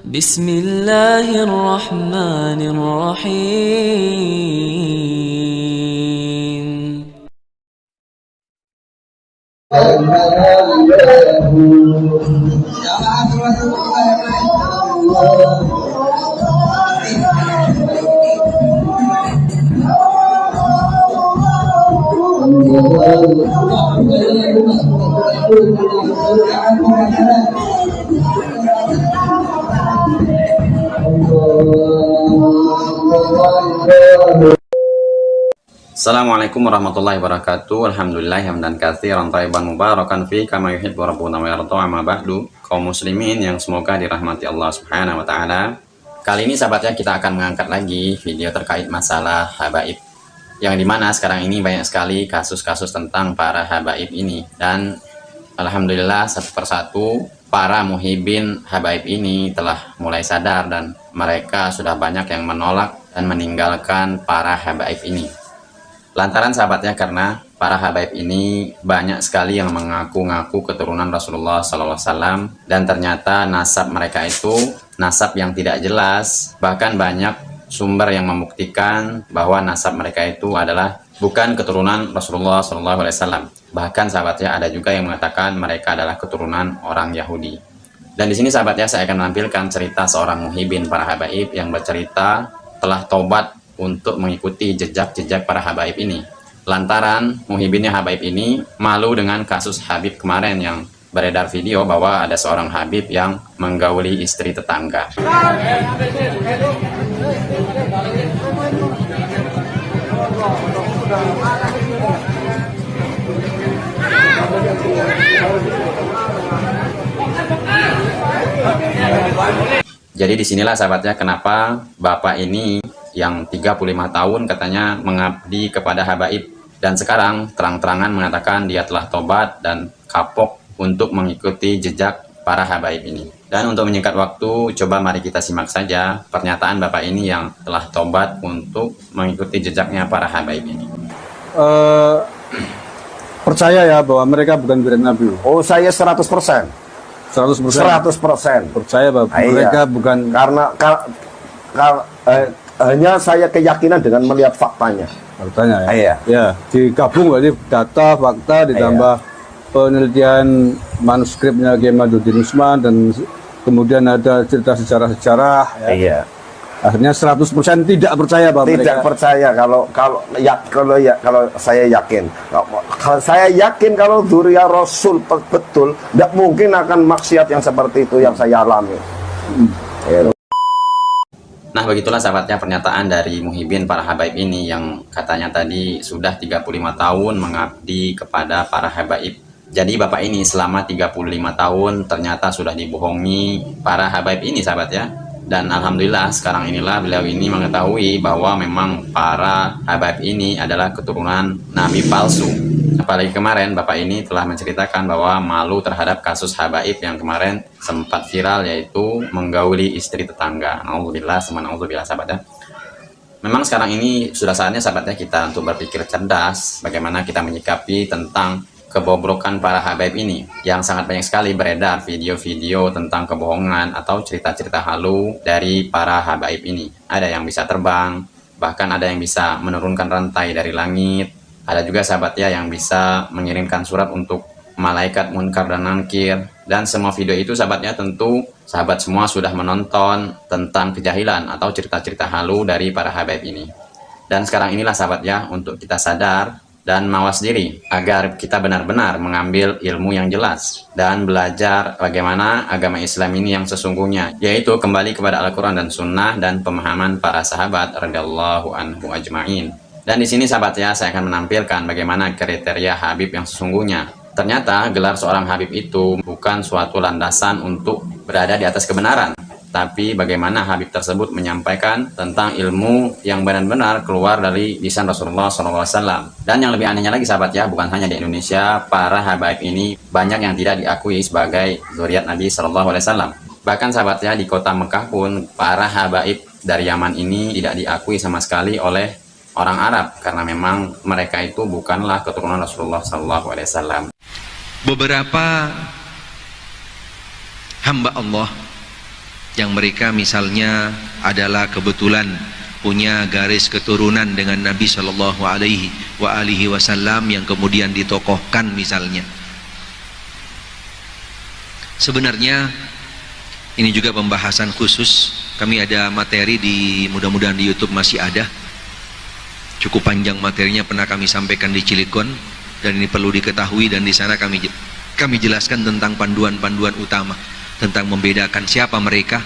Bismillahirrahmanirrahim. Assalamualaikum warahmatullahi wabarakatuh. Alhamdulillah hamdan katsiran thayyiban mubarakan fi kama yuhibbu rabbuna wa yarda. Amma ba'du, kaum muslimin yang semoga dirahmati Allah Subhanahu wa taala. Kali ini sahabatnya kita akan mengangkat lagi video terkait masalah habaib, yang dimana sekarang ini banyak sekali kasus-kasus tentang para habaib ini, dan alhamdulillah satu persatu para muhibin habaib ini telah mulai sadar dan mereka sudah banyak yang menolak dan meninggalkan para habaib ini. Lantaran sahabatnya karena para habaib ini banyak sekali yang mengaku-ngaku keturunan Rasulullah SAW, dan ternyata nasab mereka itu nasab yang tidak jelas. Bahkan banyak sumber yang membuktikan bahwa nasab mereka itu adalah bukan keturunan Rasulullah SAW. Bahkan sahabatnya ada juga yang mengatakan mereka adalah keturunan orang Yahudi. Dan di sini sahabatnya saya akan menampilkan cerita seorang muhibin para habaib yang bercerita telah tobat untuk mengikuti jejak-jejak para habaib ini. Lantaran muhibinnya habaib ini malu dengan kasus Habib kemarin yang beredar video bahwa ada seorang Habib yang menggauli istri tetangga. Jadi disinilah sahabatnya kenapa bapak ini yang 35 tahun katanya mengabdi kepada habaib, dan sekarang terang-terangan mengatakan dia telah tobat dan kapok untuk mengikuti jejak para habaib ini. Dan untuk menyingkat waktu, coba mari kita simak saja pernyataan bapak ini yang telah tobat untuk mengikuti jejaknya para habaib ini. Percaya ya bahwa mereka bukan bidan Nabi. Oh, saya 100%. 100%. Percaya bahwa mereka bukan, karena hanya saya keyakinan dengan melihat faktanya. Faktanya ya. Iya. Ya, digabung berarti data, fakta ditambah penelitian manuskripnya Kiai Maduddin Usman, dan kemudian ada cerita sejarah-sejarah ya. Iya. Akhirnya 100% tidak percaya bahwa tidak mereka percaya kalau saya yakin. Kalau saya yakin kalau dzurriyyah Rasul betul, tidak mungkin akan maksiat yang seperti itu yang saya alami. Nah, begitulah sahabatnya pernyataan dari muhibin para habaib ini yang katanya tadi sudah 35 tahun mengabdi kepada para habaib. Jadi bapak ini selama 35 tahun ternyata sudah dibohongi para habaib ini sahabatnya. Dan alhamdulillah sekarang inilah beliau ini mengetahui bahwa memang para habaib ini adalah keturunan nabi palsu. Apalagi kemarin bapak ini telah menceritakan bahwa malu terhadap kasus habaib yang kemarin sempat viral, yaitu menggauli istri tetangga. Alhamdulillah, subhanallah sahabatnya. Memang sekarang ini sudah saatnya sahabatnya kita untuk berpikir cerdas bagaimana kita menyikapi tentang kebobrokan para habaib ini, yang sangat banyak sekali beredar video-video tentang kebohongan atau cerita-cerita halu dari para habaib ini. Ada yang bisa terbang, bahkan ada yang bisa menurunkan rantai dari langit. Ada juga sahabat ya yang bisa mengirimkan surat untuk malaikat munkar dan nakir. Dan semua video itu sahabatnya tentu sahabat semua sudah menonton tentang kejahilan atau cerita-cerita halu dari para habaib ini. Dan sekarang inilah sahabat ya untuk kita sadar dan mawas diri agar kita benar-benar mengambil ilmu yang jelas dan belajar bagaimana agama Islam ini yang sesungguhnya, yaitu kembali kepada Al-Quran dan Sunnah dan pemahaman para sahabat radhiyallahu anhu ajma'in. Dan di sini sahabat ya, saya akan menampilkan bagaimana kriteria Habib yang sesungguhnya. Ternyata gelar seorang Habib itu bukan suatu landasan untuk berada di atas kebenaran, tapi bagaimana Habib tersebut menyampaikan tentang ilmu yang benar-benar keluar dari lisan Rasulullah SAW. Dan yang lebih anehnya lagi sahabat ya, bukan hanya di Indonesia, para habaib ini banyak yang tidak diakui sebagai zuriat Nabi SAW. Bahkan sahabat ya, di kota Mekah pun para habaib dari Yaman ini tidak diakui sama sekali oleh orang Arab, karena memang mereka itu bukanlah keturunan Rasulullah SAW. Beberapa hamba Allah yang mereka misalnya adalah kebetulan punya garis keturunan dengan Nabi Shallallahu Alaihi Wasallam yang kemudian ditokohkan misalnya. Sebenarnya ini juga pembahasan khusus. Kami ada materi mudah-mudahan di YouTube masih ada. Cukup panjang materinya, pernah kami sampaikan di Cilegon, dan ini perlu diketahui, dan di sana kami jelaskan tentang panduan-panduan utama tentang membedakan siapa mereka,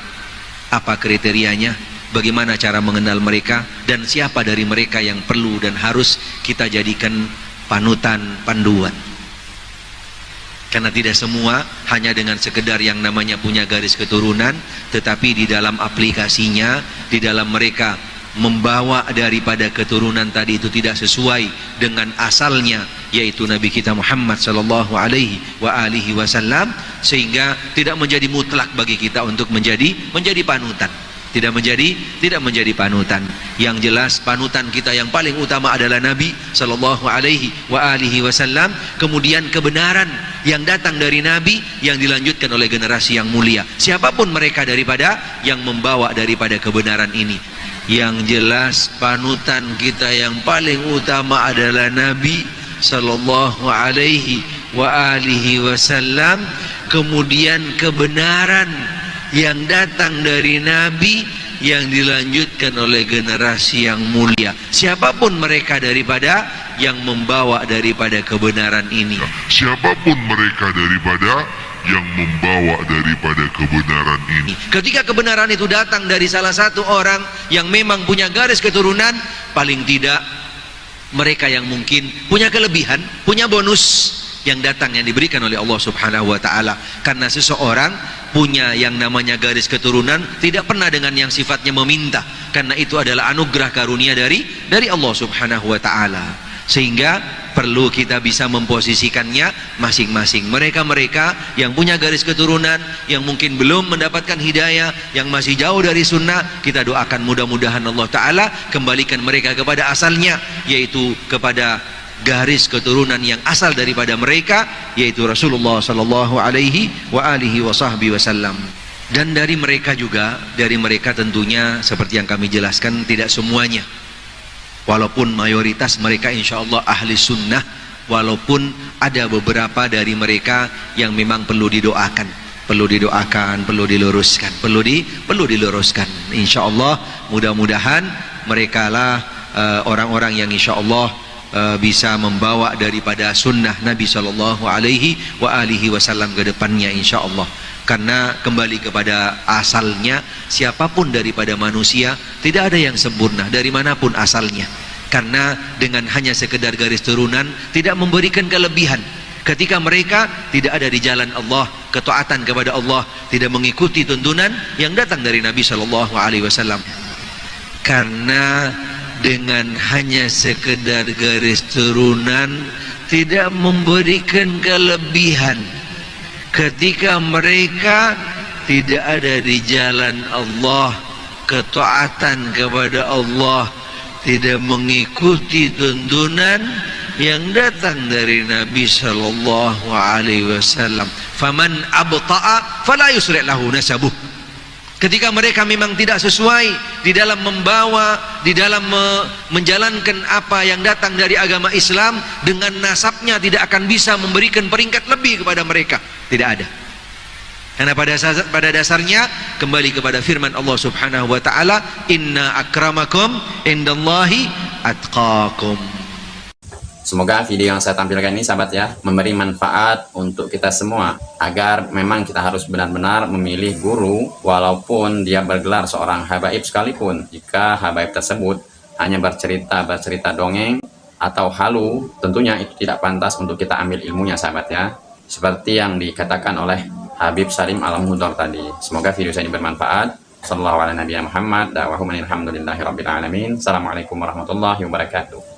apa kriterianya, bagaimana cara mengenal mereka, dan siapa dari mereka yang perlu dan harus kita jadikan panutan, panduan. Karena tidak semua hanya dengan sekedar yang namanya punya garis keturunan, tetapi di dalam aplikasinya, di dalam mereka membawa daripada keturunan tadi itu tidak sesuai dengan asalnya, yaitu Nabi kita Muhammad Sallallahu Alaihi Wasallam, sehingga tidak menjadi mutlak bagi kita untuk menjadi panutan. Tidak menjadi panutan. Yang jelas panutan kita yang paling utama adalah Nabi Sallallahu Alaihi Wasallam. Kemudian kebenaran yang datang dari Nabi yang dilanjutkan oleh generasi yang mulia, siapapun mereka daripada yang membawa daripada kebenaran ini. Yang jelas panutan kita yang paling utama adalah Nabi Sallallahu Alaihi Wasallam. Kemudian kebenaran yang datang dari Nabi yang dilanjutkan oleh generasi yang mulia, siapapun mereka daripada yang membawa daripada kebenaran ini. Siapapun mereka daripada yang membawa daripada kebenaran ini. Ketika kebenaran itu datang dari salah satu orang yang memang punya garis keturunan, paling tidak mereka yang mungkin punya kelebihan, punya bonus yang datang, yang diberikan oleh Allah Subhanahu wa Ta'ala. Karena seseorang punya yang namanya garis keturunan tidak pernah dengan yang sifatnya meminta, karena itu adalah anugerah karunia dari Allah Subhanahu wa Ta'ala. Sehingga perlu kita bisa memposisikannya masing-masing. Mereka-mereka yang punya garis keturunan, yang mungkin belum mendapatkan hidayah, yang masih jauh dari sunnah, kita doakan mudah-mudahan Allah Ta'ala kembalikan mereka kepada asalnya, yaitu kepada garis keturunan yang asal daripada mereka, yaitu Rasulullah Sallallahu Alaihi Wasallam. Dan dari mereka juga, dari mereka tentunya seperti yang kami jelaskan, tidak semuanya, walaupun mayoritas mereka insya Allah ahli sunnah, walaupun ada beberapa dari mereka yang memang perlu didoakan, perlu diluruskan. Insya Allah mudah-mudahan mereka lah orang-orang yang insya Allah bisa membawa daripada sunnah Nabi Sallallahu Alaihi Wasallam ke depannya insya Allah. Karena kembali kepada asalnya, siapapun daripada manusia tidak ada yang sempurna dari manapun asalnya. Karena dengan hanya sekedar garis turunan tidak memberikan kelebihan. Ketika mereka tidak ada di jalan Allah, ketaatan kepada Allah, tidak mengikuti tuntunan yang datang dari Nabi Sallallahu Alaihi Wasallam. Karena dengan hanya sekedar garis turunan tidak memberikan kelebihan. Ketika mereka tidak ada di jalan Allah, ketaatan kepada Allah, tidak mengikuti tuntunan yang datang dari Nabi Sallallahu Alaihi Wasallam. Faman abta'a fala yusri' lahu nasabuh. Ketika mereka memang tidak sesuai di dalam membawa, di dalam menjalankan apa yang datang dari agama Islam, dengan nasabnya tidak akan bisa memberikan peringkat lebih kepada mereka. Tidak ada. Karena pada dasarnya kembali kepada firman Allah Subhanahu wa Ta'ala, inna akramakum indallahi atqakum. Semoga video yang saya tampilkan ini sahabat ya memberi manfaat untuk kita semua, agar memang kita harus benar-benar memilih guru walaupun dia bergelar seorang habaib sekalipun. Jika habaib tersebut hanya bercerita dongeng atau halu, tentunya itu tidak pantas untuk kita ambil ilmunya sahabat ya, seperti yang dikatakan oleh Habib Salim Al-Mudhar tadi. Semoga video saya ini bermanfaat. Sallallahu alaihi Muhammad. Assalamualaikum warahmatullahi wabarakatuh.